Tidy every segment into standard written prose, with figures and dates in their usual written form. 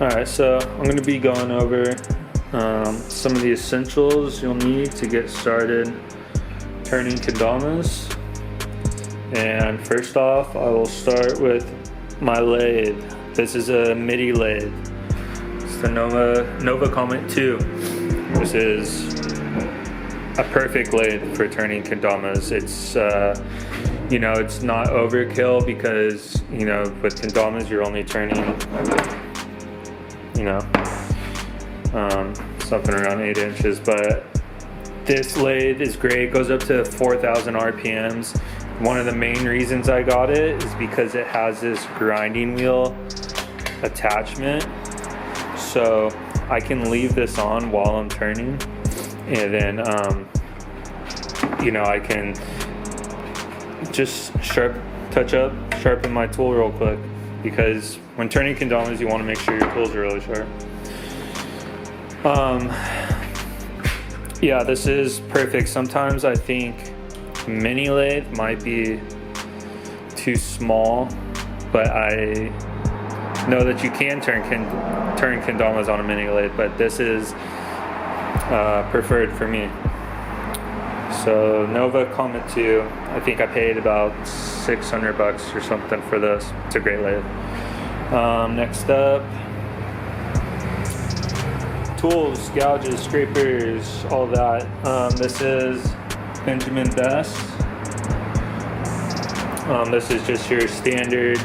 Alright, so I'm going to be going over some of the essentials you'll need to get started turning kendamas. And first off, I will start with my lathe. This is a MIDI lathe. It's the Nova Comet 2. This is a perfect lathe for turning kendamas. It's it's not overkill because with kendamas you're only turning something around 8 inches, but this lathe is great. It goes up to 4,000 RPMs. One of the main reasons I got it is because it has this grinding wheel attachment, so I can leave this on while I'm turning, and then I can just sharpen my tool real quick, because when turning kendamas you want to make sure your tools are really sharp. Yeah, this is perfect. Sometimes I think mini lathe might be too small, but I know that you can turn kendamas on a mini lathe, but this is preferred for me. So Nova Comet 2, I think I paid about $600 or something for this. It's a great lathe. Next up, tools, gouges, scrapers, all that. This is Benjamin Best. This is just your standard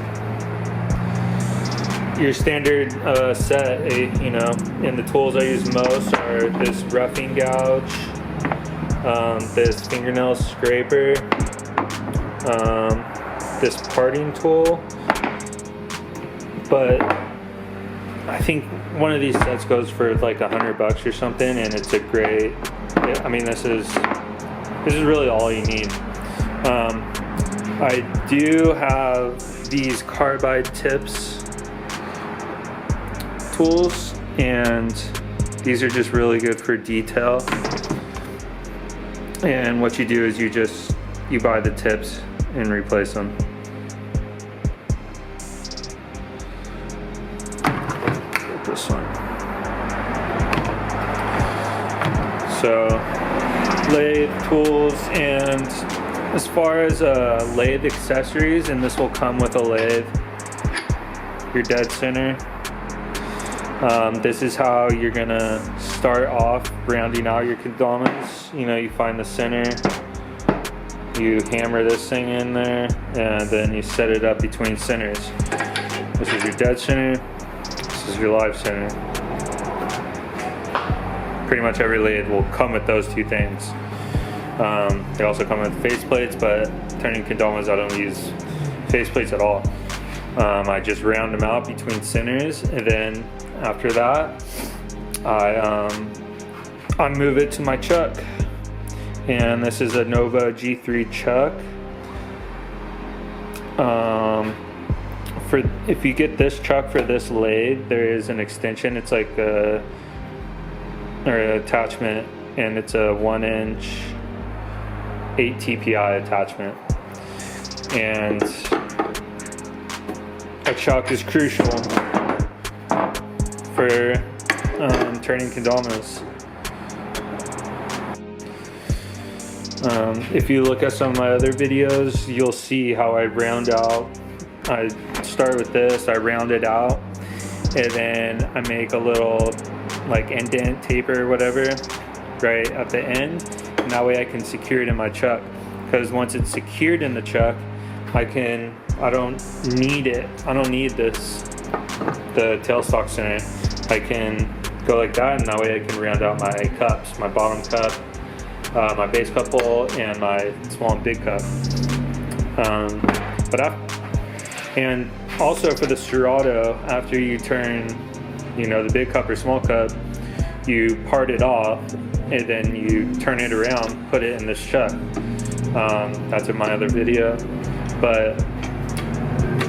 set. And the tools I use most are this roughing gouge, this fingernail scraper, this parting tool, but I think one of these sets goes for like $100 or something, and it's a great, this is really all you need. I do have these carbide tips tools, and these are just really good for detail. And what you do is you buy the tips and replace them. This one. So lathe tools, and as far as lathe accessories, and this will come with a lathe, your dead center. This is how you're gonna start off rounding out your kendamas. You find the center, you hammer this thing in there, and then you set it up between centers. This is your dead center, this is your live center. Pretty much every lathe will come with those two things. They also come with faceplates, but turning kendamas I don't use faceplates at all. I just round them out between centers, and then after that I move it to my chuck. And this is a Nova G3 chuck. If you get this chuck for this lathe, there is an extension. It's like an attachment, and it's a 1-inch 8 TPI attachment. And a chuck is crucial for turning kendamas. If you look at some of my other videos, you'll see how I round out. I start with this, I round it out, and then I make a little like indent taper or whatever right at the end, and that way I can secure it in my chuck, because once it's secured in the chuck, I don't need the tailstock center. I can go like that, and that way I can round out my cups, my bottom cup, my base cup hole, and my small and big cup. And also for the serrato, after you turn, the big cup or small cup, you part it off, and then you turn it around, put it in this chuck. That's in my other video. But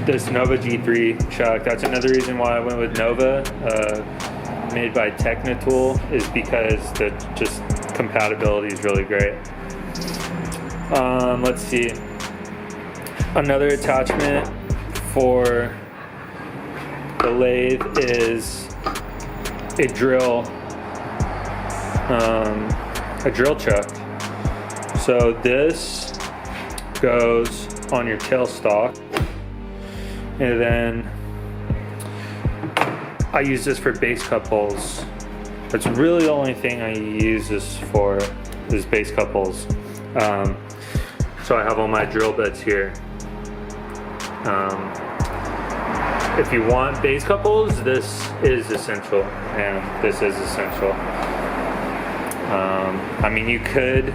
this Nova G3 chuck, that's another reason why I went with Nova, made by Teknatool, is because the just compatibility is really great. Let's see. Another attachment for the lathe is a drill chuck. So this goes on your tailstock, and then I use this for base cup holes. That's really the only thing I use this for, is base cup holes. So I have all my drill bits here. If you want base cup holes, this is essential, and this is essential. I mean, you could,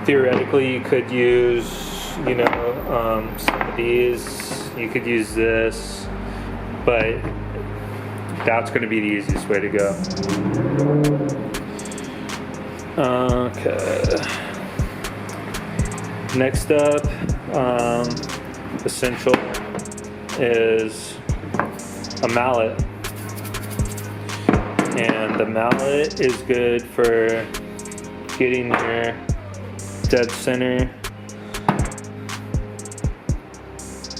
theoretically, you could use, some of these. You could use this, but that's going to be the easiest way to go. Okay. Next up, essential is a mallet. And the mallet is good for getting your dead center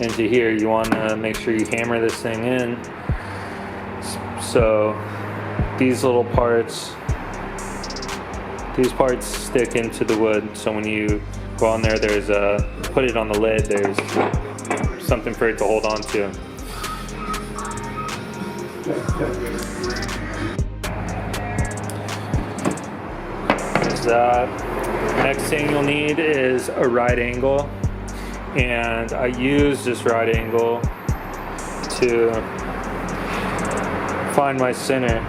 into here. You want to make sure you hammer this thing in. So these little parts, stick into the wood. So when you go on there, there's put it on the lid, there's something for it to hold on to. There's that. Next thing you'll need is a right angle. And I use this right angle to find my center.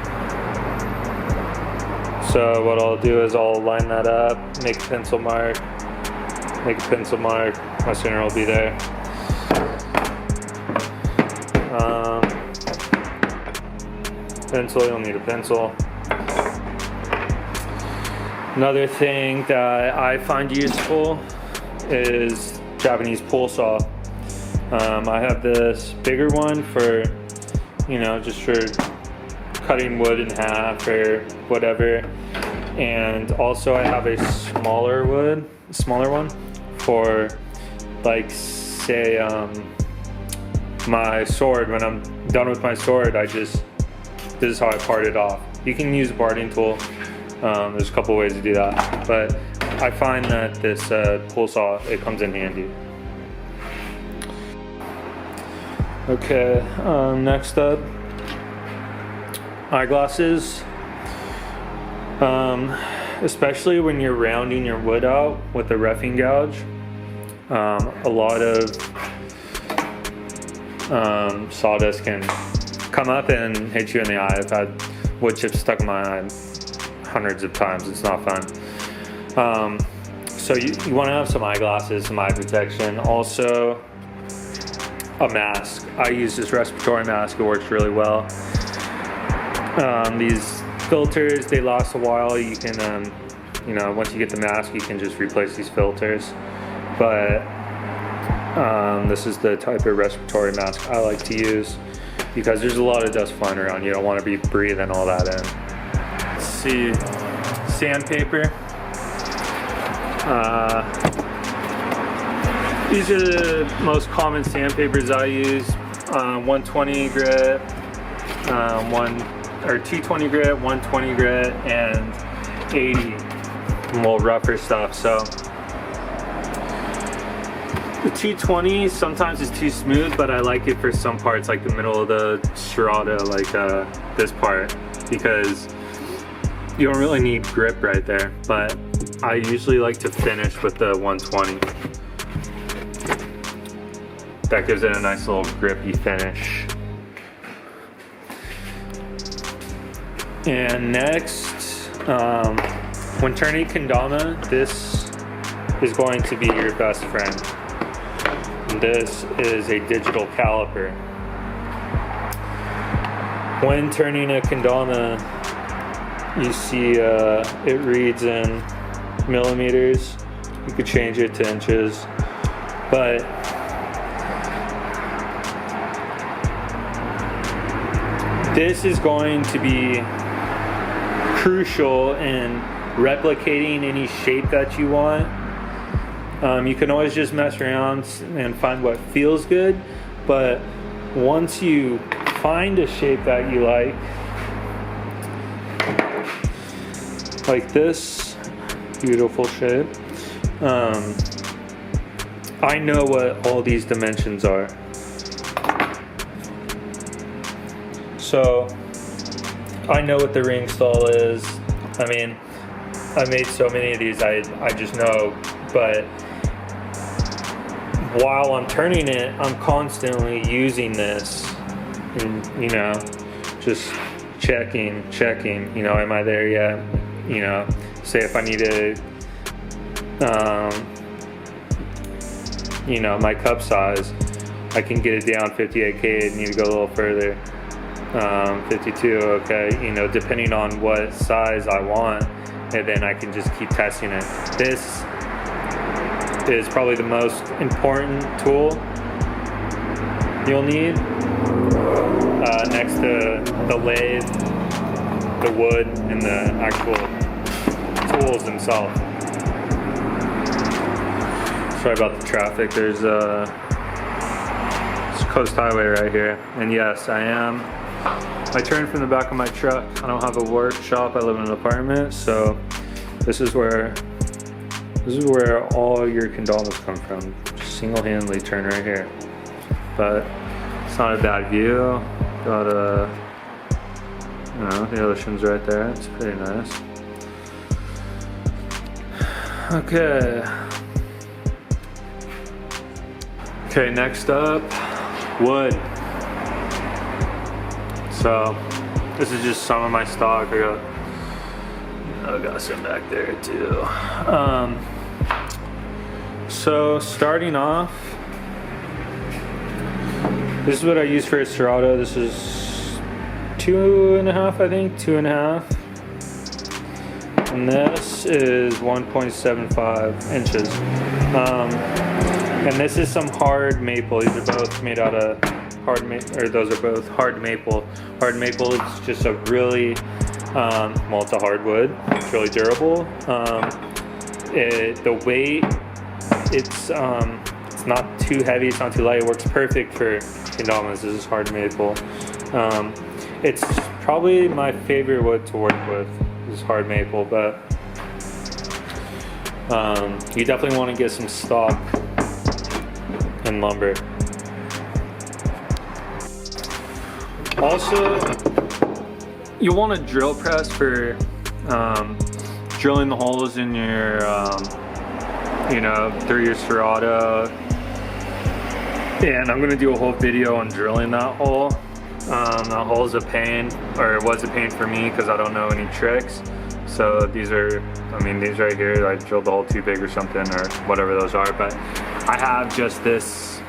So what I'll do is I'll line that up, make a pencil mark, my center will be there. Pencil, you'll need a pencil. Another thing that I find useful is Japanese pull saw. I have this bigger one for, just for cutting wood in half or whatever. And also I have a smaller one for, like, say, my sword. When I'm done with my sword, this is how I part it off. You can use a parting tool. There's a couple ways to do that, but I find that this pull saw, it comes in handy. Okay, next up, eyeglasses. Especially when you're rounding your wood out with a roughing gouge, a lot of sawdust can come up and hit you in the eye. I've had wood chips stuck in my eye hundreds of times. It's not fun. So you want to have some eyeglasses, some eye protection. Also, a mask. I use this respiratory mask. It works really well. These filters, they last a while. You can, once you get the mask, you can just replace these filters. But this is the type of respiratory mask I like to use because there's a lot of dust flying around. You don't want to be breathing all that in. Let's see, sandpaper. These are the most common sandpapers I use. 120 grit, 220 grit, 120 grit, and 80. More rougher stuff. So the 220 sometimes is too smooth, but I like it for some parts, like the middle of the serrata, like this part, because you don't really need grip right there. But I usually like to finish with the 120. That gives it a nice little grippy finish. And next, when turning kendama, this is going to be your best friend. This is a digital caliper. When turning a kendama, you see it reads in millimeters. You could change it to inches, but this is going to be crucial in replicating any shape that you want. You can always just mess around and find what feels good, but once you find a shape that you like, like this. Beautiful shape. I know what all these dimensions are. So I know what the ring stall is. I mean, I made so many of these, I just know, but while I'm turning it, I'm constantly using this and, you know, just checking, you know, am I there yet? You know, say if I need to, you know, my cup size, I can get it down 58K, need to go a little further. 52, okay, you know, depending on what size I want, and then I can just keep testing it. This is probably the most important tool you'll need, next to the lathe, the wood, and the actual tools themselves. Sorry about the traffic. There's a coast highway right here, and yes, I turned from the back of my truck. I don't have a workshop. I live in an apartment, so this is where all your kendamas come from. Just single-handedly turn right here. But it's not a bad view. Got you know, the ocean's right there. It's pretty nice. Okay. Okay, next up, wood. So this is just some of my stock. I got some back there too. So starting off, this is what I use for a serrato. This is 2.5, I think, 2.5. And this is 1.75 inches. And this is some hard maple. These are both made out of those are both hard maple. Hard maple is just a really, well, it's a hardwood. It's really durable. The weight, it's not too heavy. It's not too light. It works perfect for kendamas. This is hard maple. It's probably my favorite wood to work with. This is hard maple, but you definitely want to get some stock and lumber. Also, you want a drill press for drilling the holes in your, you know, through your serrato. And I'm gonna do a whole video on drilling that hole. That hole's a pain, or it was a pain for me because I don't know any tricks. So these are, I mean, these right here, I drilled the hole too big or something, or whatever those are. But I have just this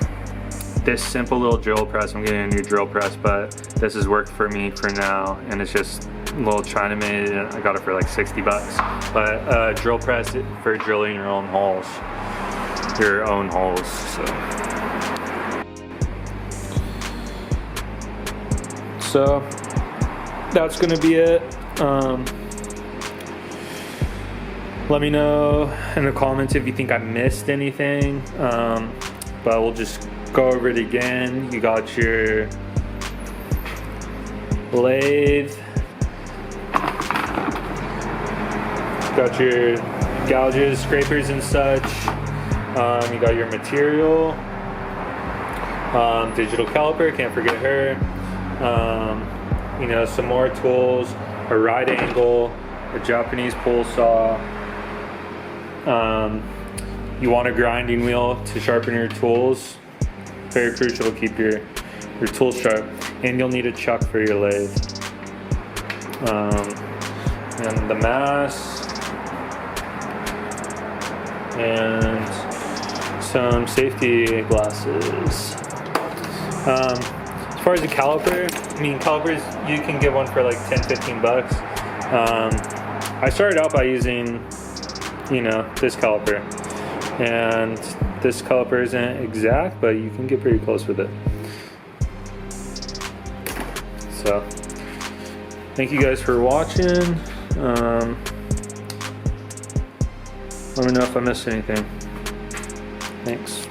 simple little drill press. I'm getting a new drill press, but this has worked for me for now, and it's just a little China made. I got it for like 60 bucks. But drill press for drilling your own holes. So that's gonna be it. Let me know in the comments if you think I missed anything, but we'll just go over it again. You got your lathe, got your gouges, scrapers and such, you got your material, digital caliper, can't forget her, you know, some more tools, a right angle, a Japanese pull saw. You want a grinding wheel to sharpen your tools. Very crucial to keep your tools sharp. And you'll need a chuck for your lathe. And the mass. And some safety glasses. As far as the caliper, I mean, calipers, you can get one for like 10-15 bucks. I started out by using, you know, this caliper, and this caliper isn't exact, but you can get pretty close with it. So thank you guys for watching. Let me know if I missed anything. Thanks.